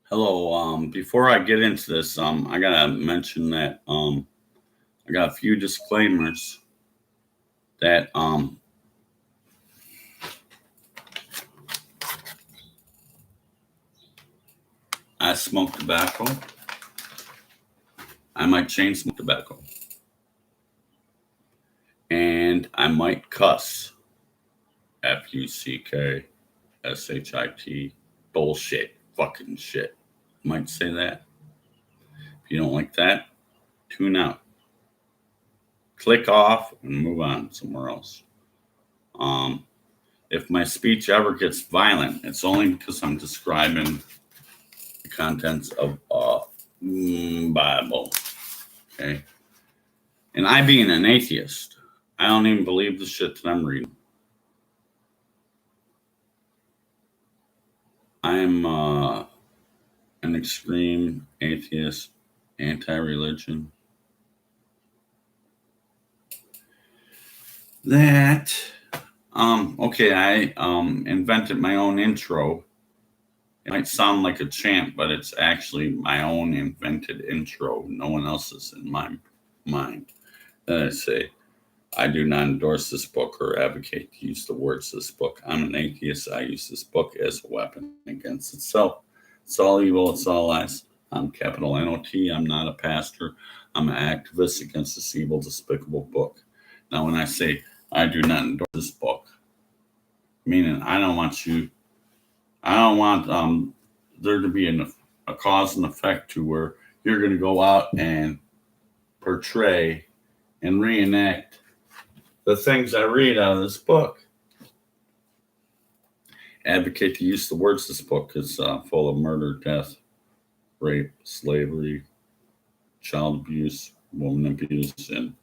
Hello. Before I get into this, I gotta mention that I got a few disclaimers that I smoke tobacco. I might chain smoke tobacco, and I might cuss. FUCKSHIT. Bullshit. Fucking shit. Might say that. If you don't like that, tune out. Click off and move on somewhere else. Um, if my speech ever gets violent, it's only because I'm describing the contents of a Bible. Okay. And I, being an atheist, I don't even believe the shit that I'm reading. I'm an extreme atheist, anti-religion. That okay, I invented my own intro. It might sound like a chant, but it's actually my own invented intro. No one else's in my mind. Then I say, I do not endorse this book or advocate to use the words of this book. I'm an atheist. I use this book as a weapon against itself. It's all evil. It's all lies. I'm capital NOT. I'm not a pastor. I'm an activist against this evil, despicable book. Now, when I say I do not endorse this book, meaning I don't want there to be a cause and effect to where you're going to go out and portray and reenact the things I read out of this book. Advocate to use the words of this book is full of murder, death, rape, slavery, child abuse, woman abuse, and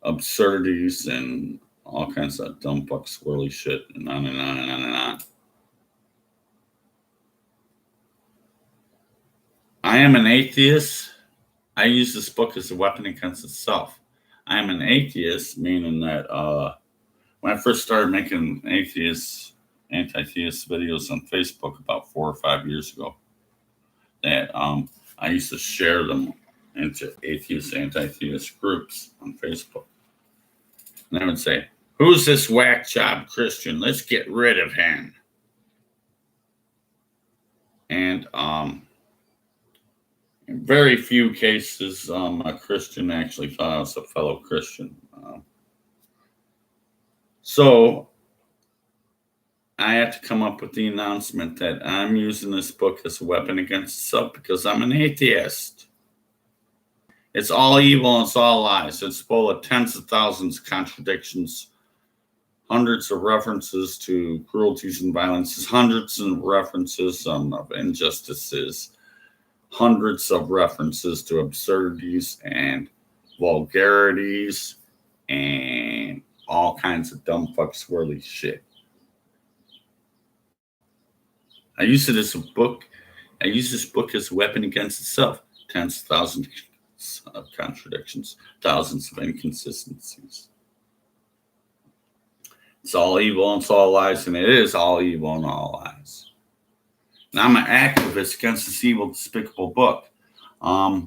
absurdities, and all kinds of dumb fuck swirly shit, and on and on and on and on. I am an atheist. I use this book as a weapon against itself. I am an atheist, meaning that when I first started making anti-theist videos on Facebook about 4 or 5 years ago, that I used to share them into atheist, anti-theist groups on Facebook. And I would say, who's this whack job Christian? Let's get rid of him. And in very few cases, a Christian actually thought I was a fellow Christian. So I had to come up with the announcement that I'm using this book as a weapon against itself because I'm an atheist. It's all evil and it's all lies. It's full of tens of thousands of contradictions, hundreds of references to cruelties and violences, hundreds of references of injustices, hundreds of references to absurdities and vulgarities and all kinds of dumb fuck swirly shit. I use it as a book. I use this book as a weapon against itself. Tens of thousands of contradictions, thousands of inconsistencies. It's all evil and it's all lies, and it is all evil and all lies. And I'm an activist against this evil, despicable book. I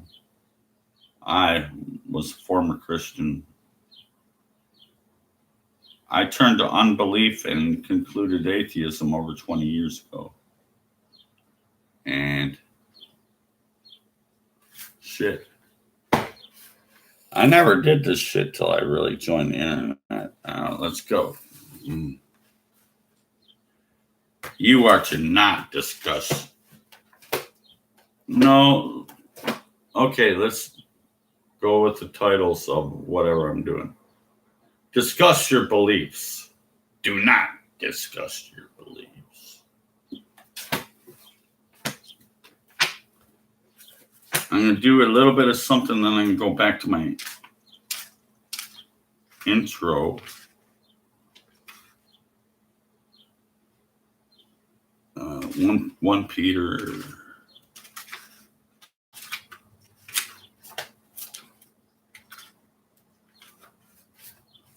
was a former Christian. I turned to unbelief and concluded atheism over 20 years ago. And shit. I never did this shit till I really joined the internet. Let's go. You are to not discuss. No. Okay, let's go with the titles of whatever I'm doing. Discuss your beliefs. Do not discuss your beliefs. I'm going to do a little bit of something, then I'm going to go back to my intro. 1 Peter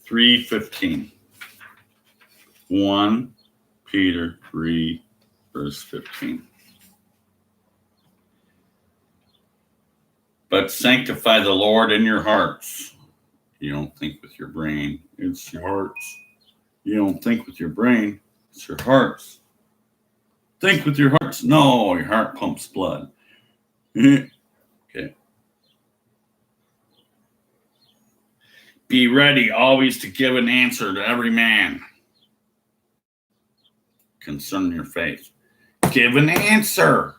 3:15. 1 Peter 3, verse 15. But sanctify the Lord in your hearts. You don't think with your brain, it's your hearts. You don't think with your brain, it's your hearts. Think with your hearts. No, your heart pumps blood. Okay. Be ready always to give an answer to every man concerning your faith. Give an answer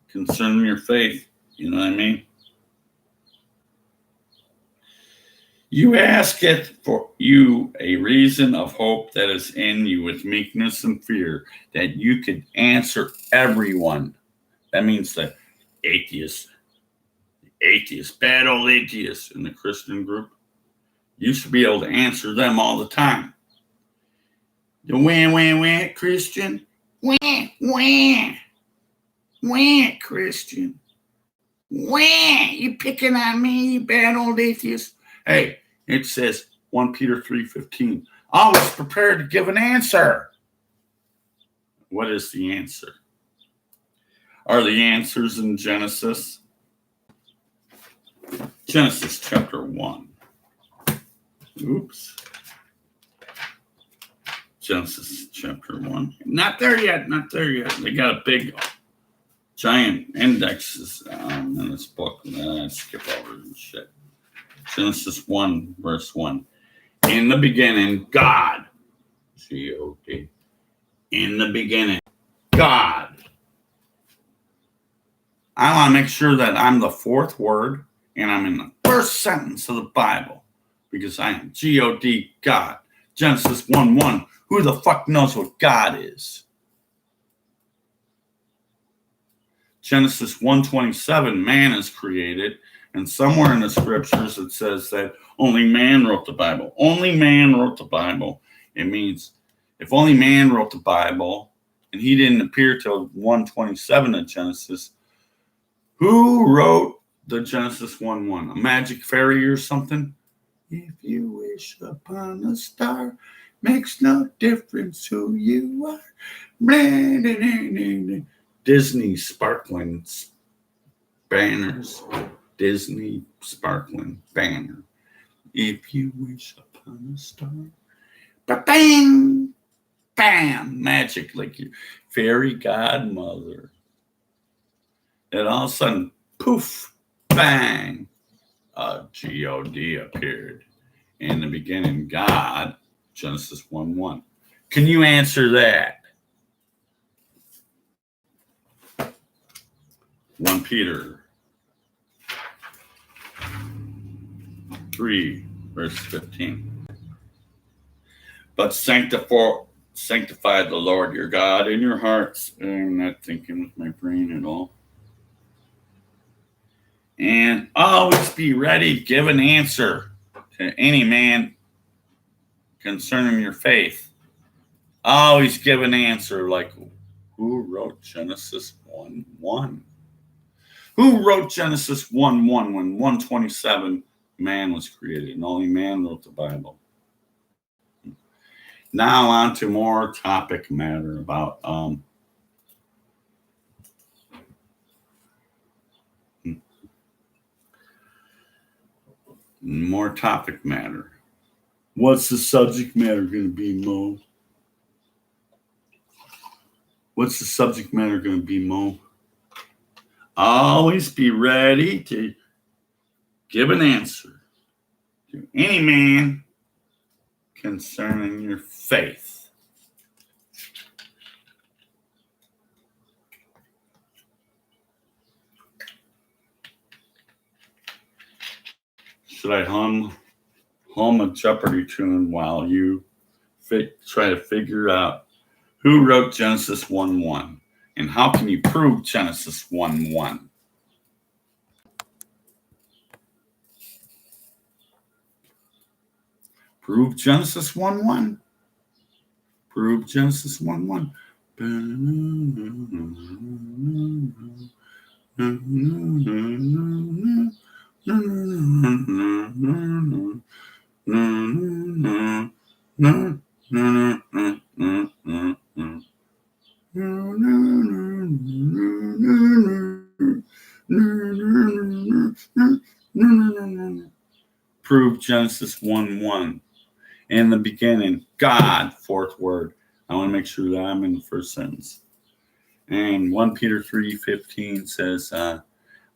concerning your faith. You know what I mean? You asketh for you a reason of hope that is in you with meekness and fear, that you could answer everyone. That means the atheists, bad old atheists in the Christian group. You should be able to answer them all the time. The wah, Christian. Wah, Christian. You picking on me, you bad old atheist. Hey, it says 1 Peter 3:15. Always prepared to give an answer. What is the answer? Are the answers in Genesis? Genesis chapter 1. Oops. Genesis chapter 1. Not there yet. They got a big, giant indexes in this book. I skip over this shit. Genesis 1, verse 1. In the beginning, God. G-O-D. In the beginning, God. I want to make sure that I'm the fourth word and I'm in the first sentence of the Bible because I am G-O-D, God. Genesis 1:1. Who the fuck knows what God is? Genesis 1:27. Man is created. And somewhere in the scriptures it says that only man wrote the Bible. Only man wrote the Bible. It means if only man wrote the Bible and he didn't appear till 1:27 of Genesis, who wrote the Genesis 1:1? A magic fairy or something? If you wish upon a star, makes no difference who you are. Disney sparkling banners. Disney sparkling banner. If you wish upon a star. Ba-bang! Bam! Magic like your fairy godmother. And all of a sudden, poof, bang, G-O-D appeared. In the beginning, God, Genesis 1:1. Can you answer that? 1 Peter 3, verse 15. But sanctify the Lord your God in your hearts. I'm not thinking with my brain at all. And always be ready to give an answer to any man concerning your faith. Always give an answer like, who wrote Genesis 1:1? Who wrote Genesis 1:1 when 1:27 man was created and only man wrote the Bible? Now on to more topic matter about more topic matter. What's the subject matter going to be, Mo? What's the subject matter going to be, Mo? Always be ready to give an answer to any man concerning your faith. Should I hum a Jeopardy tune while you try to figure out who wrote Genesis 1:1 and how can you prove Genesis 1:1? Prove Genesis 1:1. Prove Genesis 1:1. prove Genesis 1:1. In the beginning, God, fourth word. I want to make sure that I'm in the first sentence. And 1 Peter 3:15 says,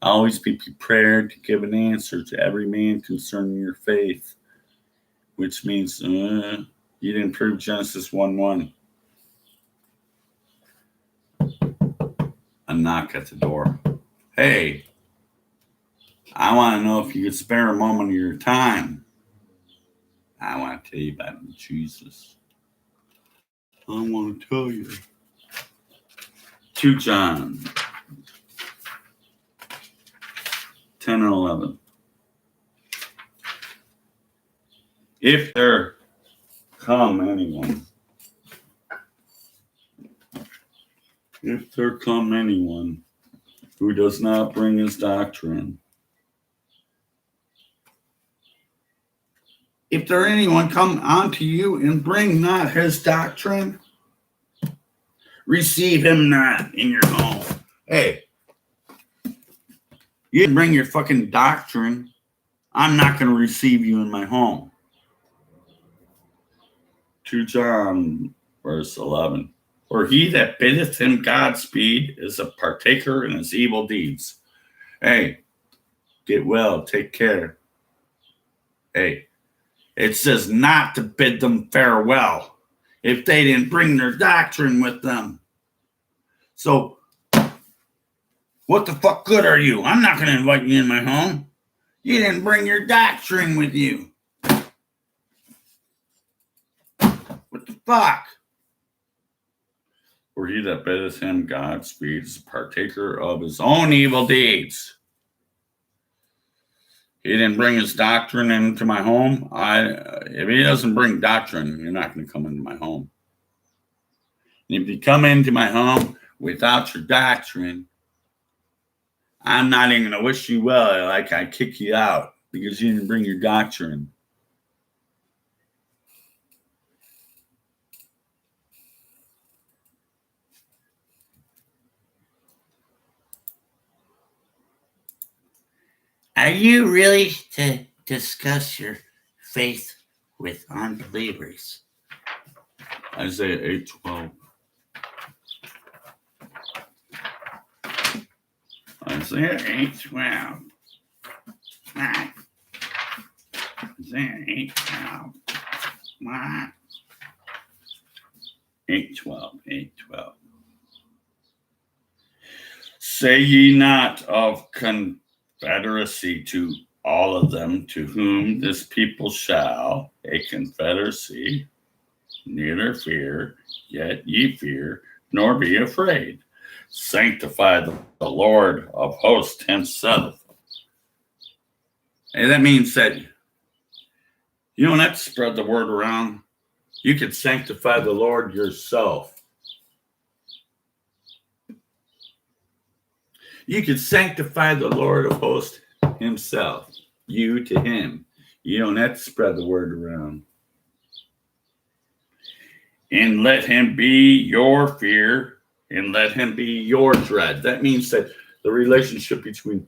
always be prepared to give an answer to every man concerning your faith, which means you didn't prove Genesis 1:1. A knock at the door. Hey, I want to know if you could spare a moment of your time. I want to tell you about Jesus. I want to tell you. 2 John 10 and 11. If there come anyone who does not bring his doctrine, if there anyone come unto you and bring not his doctrine, receive him not in your home. Hey, you didn't bring your fucking doctrine, I'm not going to receive you in my home. 2 John verse 11. For he that biddeth him Godspeed is a partaker in his evil deeds. Hey, get well, take care. Hey, it says not to bid them farewell if they didn't bring their doctrine with them. So, what the fuck good are you? I'm not going to invite you in my home. You didn't bring your doctrine with you. What the fuck? For he that biddeth him Godspeed is a partaker of his own evil deeds. He didn't bring his doctrine into my home. If he doesn't bring doctrine, you're not going to come into my home. And if you come into my home without your doctrine, I'm not even going to wish you well like I kick you out because you didn't bring your doctrine. Are you really to discuss your faith with unbelievers? Isaiah 8:12. Isaiah 8:12. What? Isaiah 8:12. What? 8:12. 8:12. Say ye not of confederacy to all of them to whom this people shall a confederacy, neither fear, yet ye fear, nor be afraid. Sanctify the Lord of hosts himself. And that means that you don't have to spread the word around. You can sanctify the Lord yourself. You can sanctify the Lord of hosts himself. You to him. You don't have to spread the word around. And let him be your fear, and let him be your dread. That means that the relationship between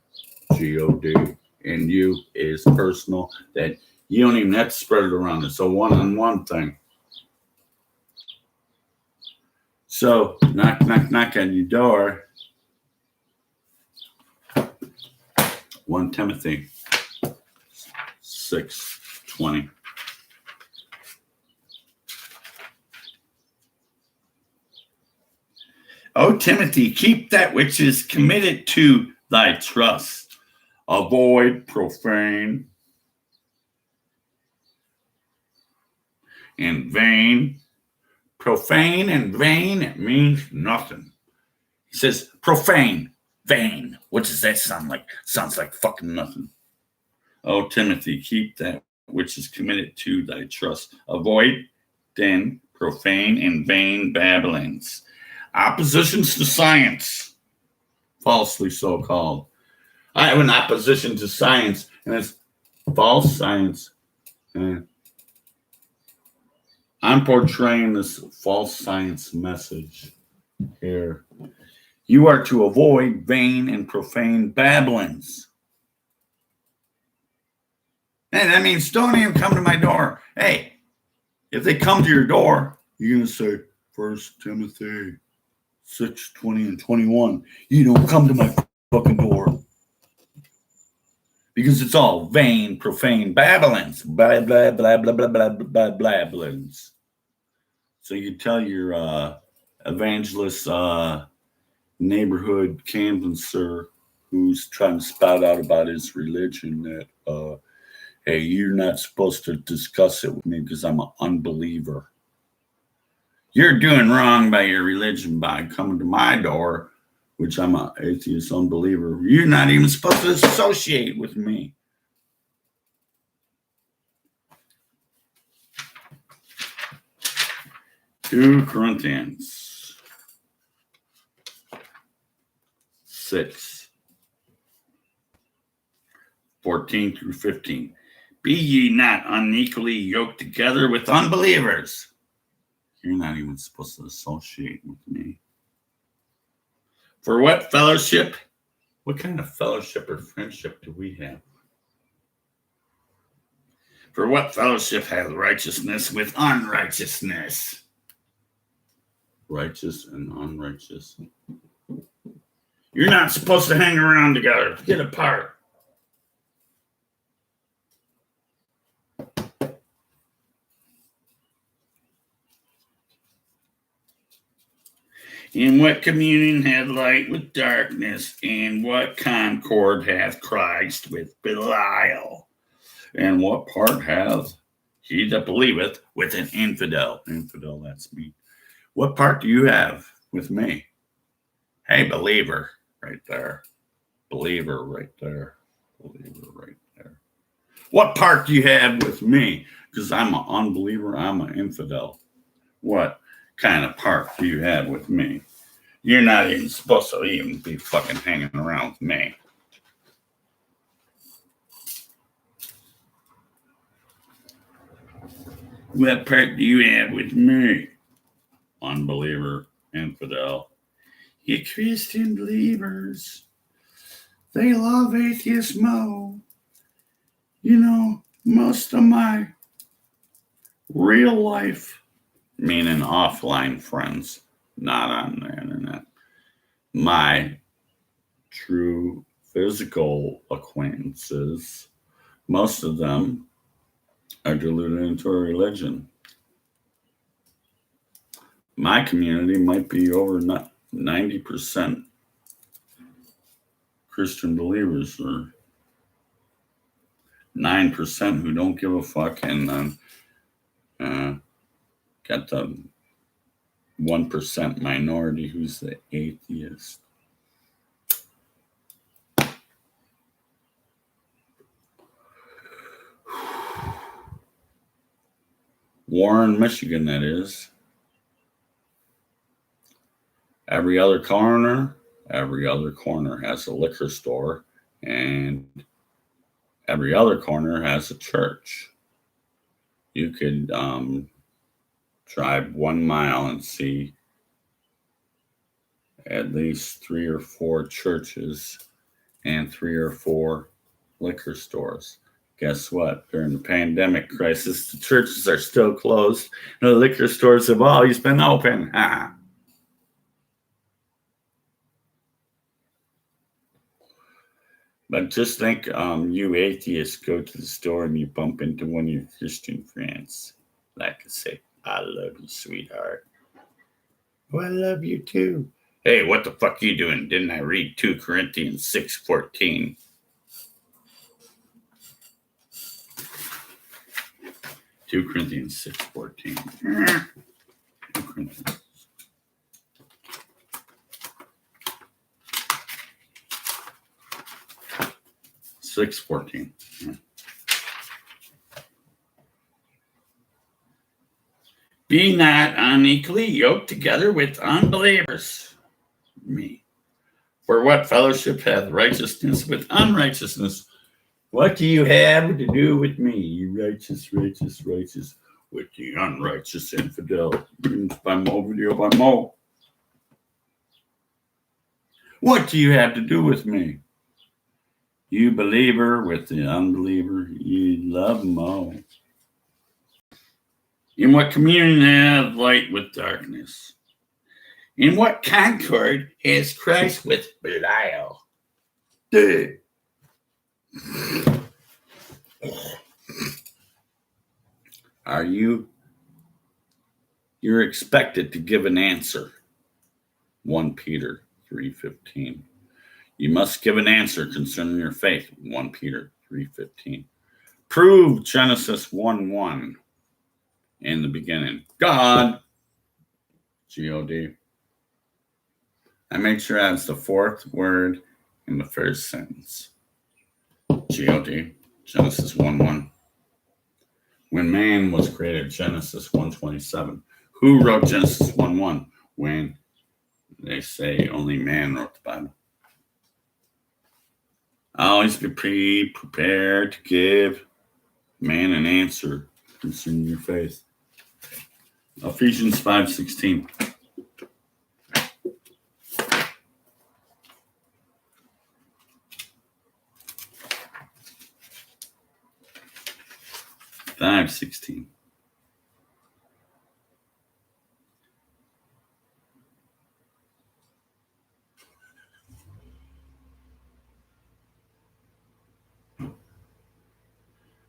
God and you is personal, that you don't even have to spread it around. It's a one-on-one thing. So, knock, knock, knock on your door. 1 Timothy 6:20. O Timothy, keep that which is committed to thy trust. Avoid profane and vain. Profane and vain, it means nothing. He says profane, vain. What does that sound like? Sounds like fucking nothing. O Timothy, keep that which is committed to thy trust. Avoid then profane and vain babblings. Oppositions to science, falsely so called. I have an opposition to science, and it's false science. I'm portraying this false science message here. You are to avoid vain and profane babblings. Hey, that means don't even come to my door. Hey, if they come to your door, you're going to say, 1 Timothy 6:20-21. You don't come to my fucking door. Because it's all vain, profane babblings. Blah, blah, blah, blah, blah, blah, blah, blabblings. So you tell your evangelist neighborhood canvasser who's trying to spout out about his religion that, hey, you're not supposed to discuss it with me because I'm an unbeliever. You're doing wrong by your religion by coming to my door, which I'm an atheist unbeliever. You're not even supposed to associate with me. Two Corinthians 6:14-15. Be ye not unequally yoked together with unbelievers. You're not even supposed to associate with me. For what fellowship? What kind of fellowship or friendship do we have? For what fellowship hath righteousness with unrighteousness? Righteous and unrighteous. You're not supposed to hang around together. Get apart. In what communion hath light with darkness? And what concord hath Christ with Belial? And what part hath he that believeth with an infidel? Infidel, that's me. What part do you have with me? Hey, believer, right there. Believer, right there. Believer, right there. What part do you have with me? Because I'm an unbeliever, I'm an infidel. What kind of part do you have with me? You're not even supposed to even be fucking hanging around with me. What part do you have with me? Unbeliever, infidel. You Christian believers, they love atheist mo. You know, most of my real life, meaning offline friends, not on the internet, my true physical acquaintances, most of them are deluded into a religion. My community might be over 90% Christian believers, or 9% who don't give a fuck, and then got the 1% minority who's the atheist. Warren, Michigan, that is. Every other corner has a liquor store, and every other corner has a church. You could drive 1 mile and see at least 3 or 4 churches and 3 or 4 liquor stores. Guess what? During the pandemic crisis, the churches are still closed, and the liquor stores have always been open. But just think, you atheists go to the store and you bump into one of your Christian friends. Like I say, I love you, sweetheart. Oh, I love you too. Hey, what the fuck are you doing? Didn't I read 2 Corinthians 6:14? 2 Corinthians 6:14. 2 Corinthians. $6.14. Be not unequally yoked together with unbelievers. Me. For what fellowship hath righteousness with unrighteousness? What do you have to do with me, you righteous, with the unrighteous infidel? By mo video by mo. What do you have to do with me? You believer with the unbeliever, you love them all. In what communion have light with darkness? In what concord has Christ with Belial? Duh. Are you? You're expected to give an answer. 1 Peter 3:15. You must give an answer concerning your faith. 1 Peter 3:15. Prove Genesis 1:1 in the beginning. God. G-O-D. I make sure that's the fourth word in the first sentence. G-O-D. Genesis 1:1. When man was created, Genesis 1:27. Who wrote Genesis 1:1? When they say only man wrote the Bible. Always be prepared to give man an answer concerning your faith. Ephesians 5:16.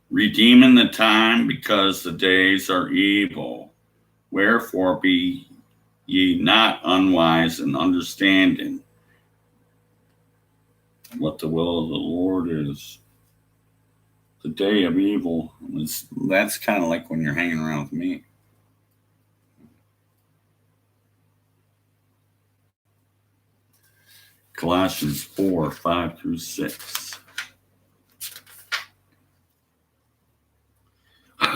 Redeeming the time, because the days are evil. Wherefore be ye not unwise in understanding what the will of the Lord is. The day of evil, that's kind of like when you're hanging around with me. Colossians 4:5-6.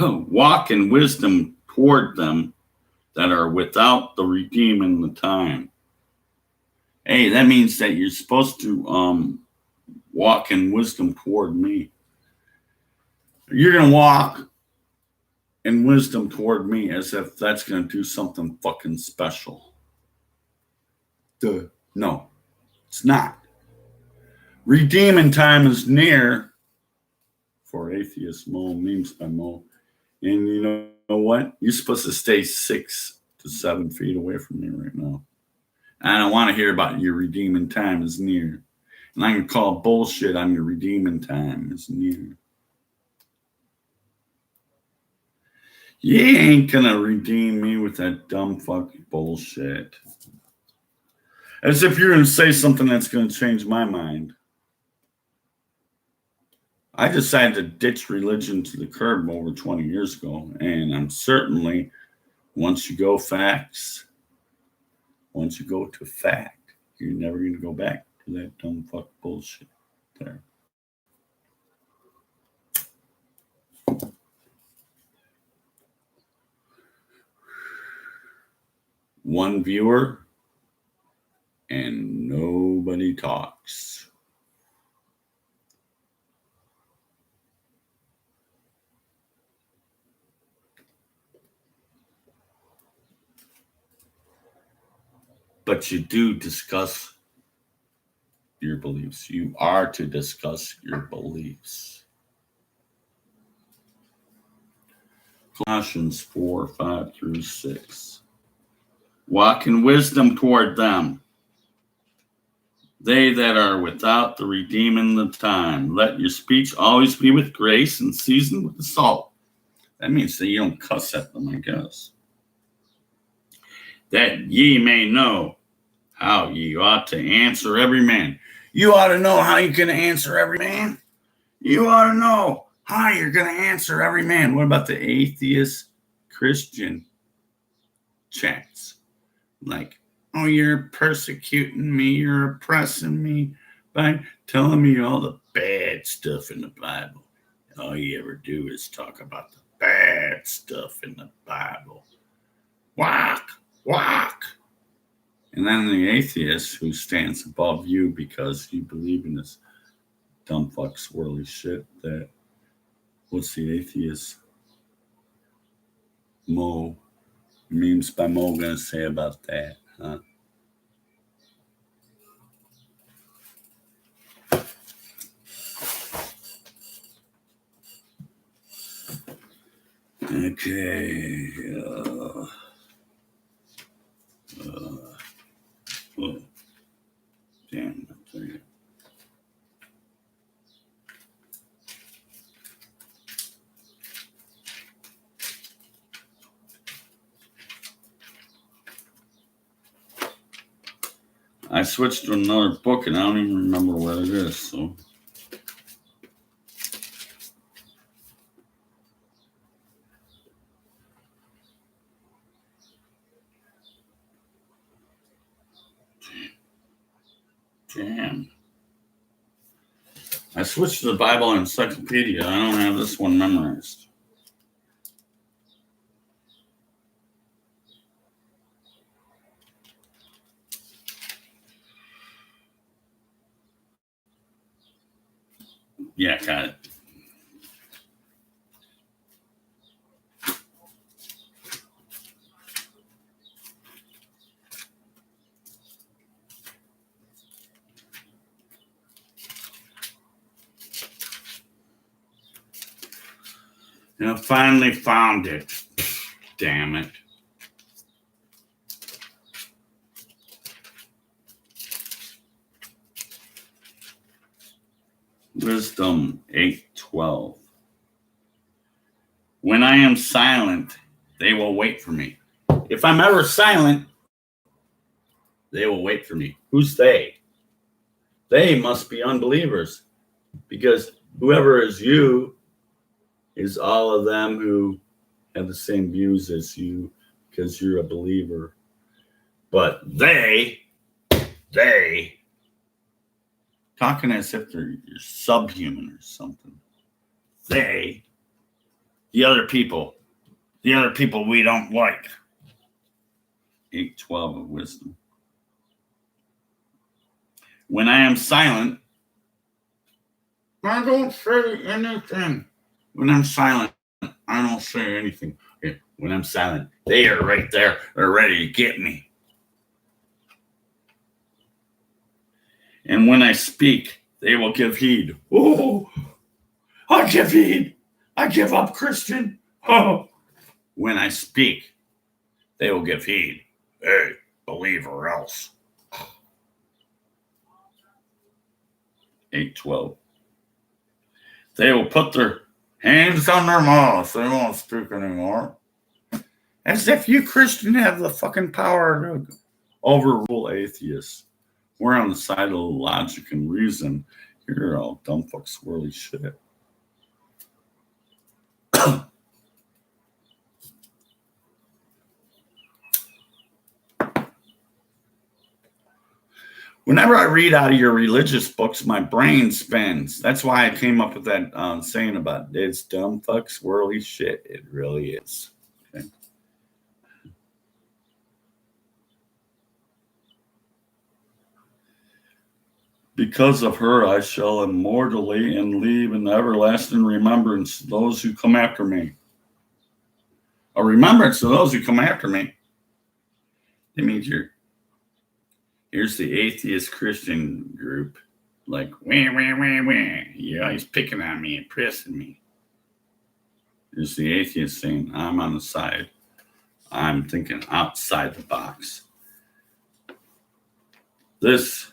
Walk in wisdom toward them that are without the redeeming the time. Hey, that means that you're supposed to walk in wisdom toward me. You're going to walk in wisdom toward me as if that's going to do something fucking special. Duh. No, it's not. Redeeming time is near for atheists. Mo, memes by Mo. And you know what? You're supposed to stay 6 to 7 feet away from me right now. I don't want to hear about your redeeming time is near. And I'm going to call bullshit on your redeeming time is near. You ain't going to redeem me with that dumb fucking bullshit. As if you're going to say something that's going to change my mind. I decided to ditch religion to the curb over 20 years ago. And I'm certainly, once you go to fact, you're never going to go back to that dumb fuck bullshit there. One viewer and nobody talks. But you do discuss your beliefs. You are to discuss your beliefs. Colossians 4:5-6. Walk in wisdom toward them, they that are without the redeeming the time. Let your speech always be with grace and seasoned with the salt. That means that you don't cuss at them, I guess. That ye may know how ye ought to answer every man. You ought to know how you can answer every man. You ought to know how you're going to answer every man. What about the atheist Christian chats? Like, oh, you're persecuting me, you're oppressing me by telling me all the bad stuff in the Bible. All you ever do is talk about the bad stuff in the Bible. Whack, whack. And then the atheist who stands above you because you believe in this dumb fuck swirly shit that, what's the atheist Mo, memes by Mo gonna say about that, huh? Okay. Oh, damn. I switched to another book and I don't even remember what it is. So. Damn. I switched to the Bible Encyclopedia. I don't have this one memorized. Yeah, got it. And I finally found it. Damn it. Wisdom 8:12. When I am silent, they will wait for me. If I'm ever silent, they will wait for me. Who's they? They must be unbelievers, because whoever is you is all of them who have the same views as you, because you're a believer. But they talking as if you're subhuman or something. The other people we don't like. 8:12 of wisdom. When I am silent, I don't say anything. When I'm silent, I don't say anything. Okay. When I'm silent, they are right there. They're ready to get me. And when I speak, they will give heed. Oh, I give heed. I give up, Christian. Oh. When I speak, they will give heed. Hey, believe or else. 8:12. They will put their hands on their mouth. They won't speak anymore. As if you Christian have the fucking power to overrule atheists. We're on the side of logic and reason. You're all dumb fuck swirly shit. Whenever I read out of your religious books, my brain spins. That's why I came up with that saying about it's dumb fuck swirly shit. It really is. Okay. Because of her, I shall immortally and leave in everlasting remembrance those who come after me. A remembrance of those who come after me. That means here's the atheist Christian group. Like, wah. You're always picking on me and pressing me. There's the atheist saying, I'm on the side. I'm thinking outside the box. This,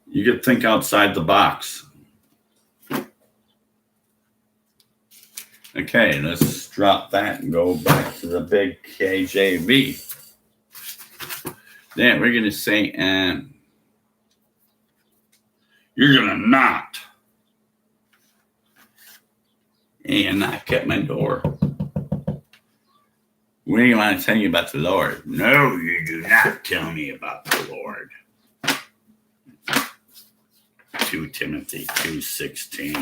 you could think outside the box. Okay, let's drop that and go back to the big KJV. Then we're going to say, you're going to knock. And knock at my door. What do you want to tell you about the Lord? No, you do not tell me about the Lord. 2 Timothy 2:16.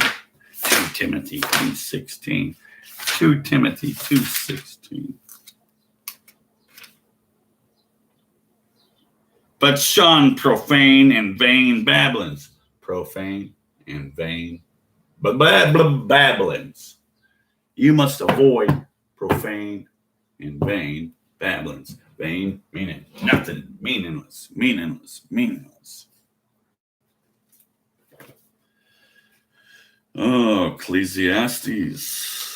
2 Timothy 2:16. 2 Timothy 2:16. But shun profane and vain babblings. Profane and vain. But babblings. You must avoid profane and vain babblings. Vain meaning nothing. Meaningless. Oh, Ecclesiastes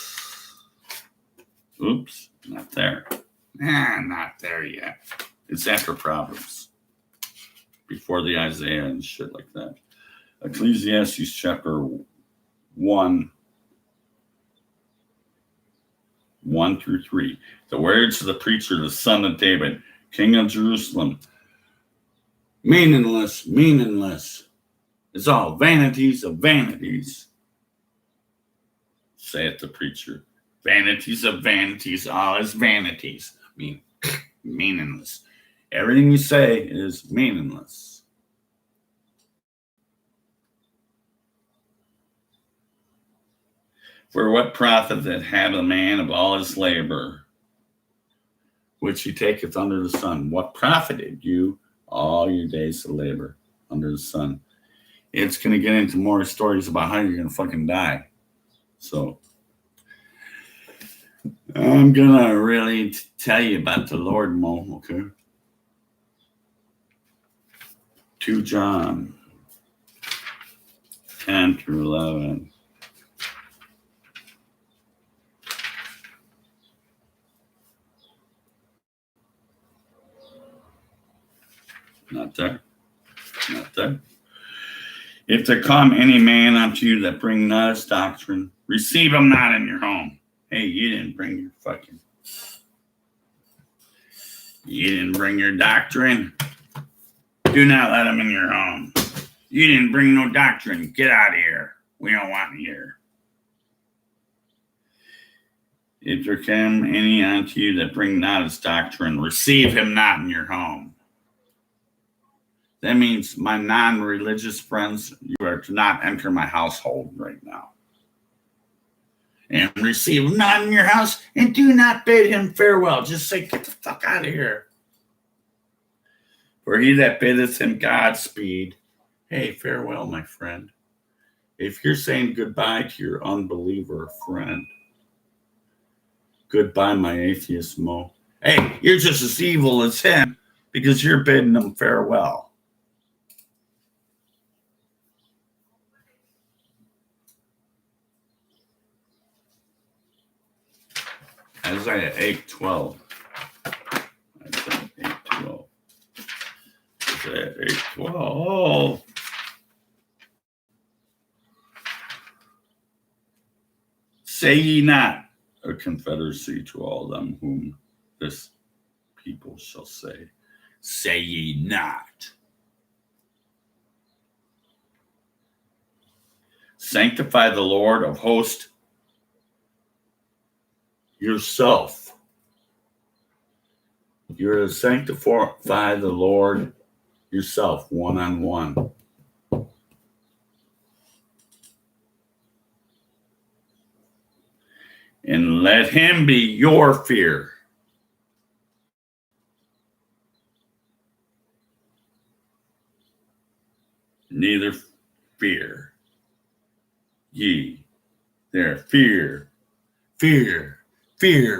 Oops, not there. Not there yet. It's after Proverbs. Before the Isaiah and shit like that. Ecclesiastes chapter 1, 1 through 3. The words of the preacher, the son of David, king of Jerusalem. Meaningless, meaningless. It's all vanities of vanities. Saith the preacher. Vanities of vanities, all is vanities. Meaningless. Everything you say is meaningless. For what profit that had a man of all his labor, which he taketh under the sun? What profited you all your days of labor under the sun? It's going to get into more stories about how you're going to fucking die. So I'm going to really tell you about the Lord, Mo, okay? 2 John 10 through 11. Not there. Not there. If there come any man unto you that bring not his doctrine, receive him not in your home. Hey, you didn't bring your doctrine. Do not let him in your home. You didn't bring no doctrine. Get out of here. We don't want you here. If there come any unto you that bring not his doctrine, receive him not in your home. That means my non-religious friends, you are to not enter my household right now. And receive him not in your house, and do not bid him farewell. Just say, get the fuck out of here. For he that biddeth him Godspeed, hey, farewell, my friend. If you're saying goodbye to your unbeliever friend, goodbye, my atheist Mo. Hey, you're just as evil as him because you're bidding him farewell. Isaiah 8:12. Isaiah 8:12. Isaiah 8:12. Say ye not a confederacy to all them whom this people shall say. Say ye not. Sanctify the Lord of hosts yourself. You're to sanctify the Lord yourself, one-on-one. And let him be your fear. Neither fear ye. There, fear,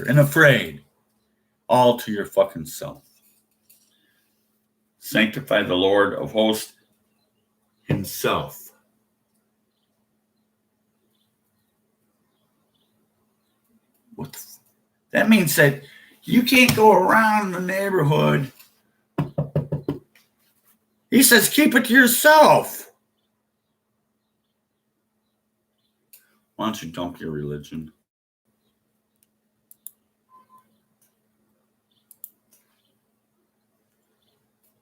and afraid. All to your fucking self. Sanctify the Lord of hosts himself. That means that you can't go around the neighborhood. He says, keep it to yourself. Why don't you dump your religion?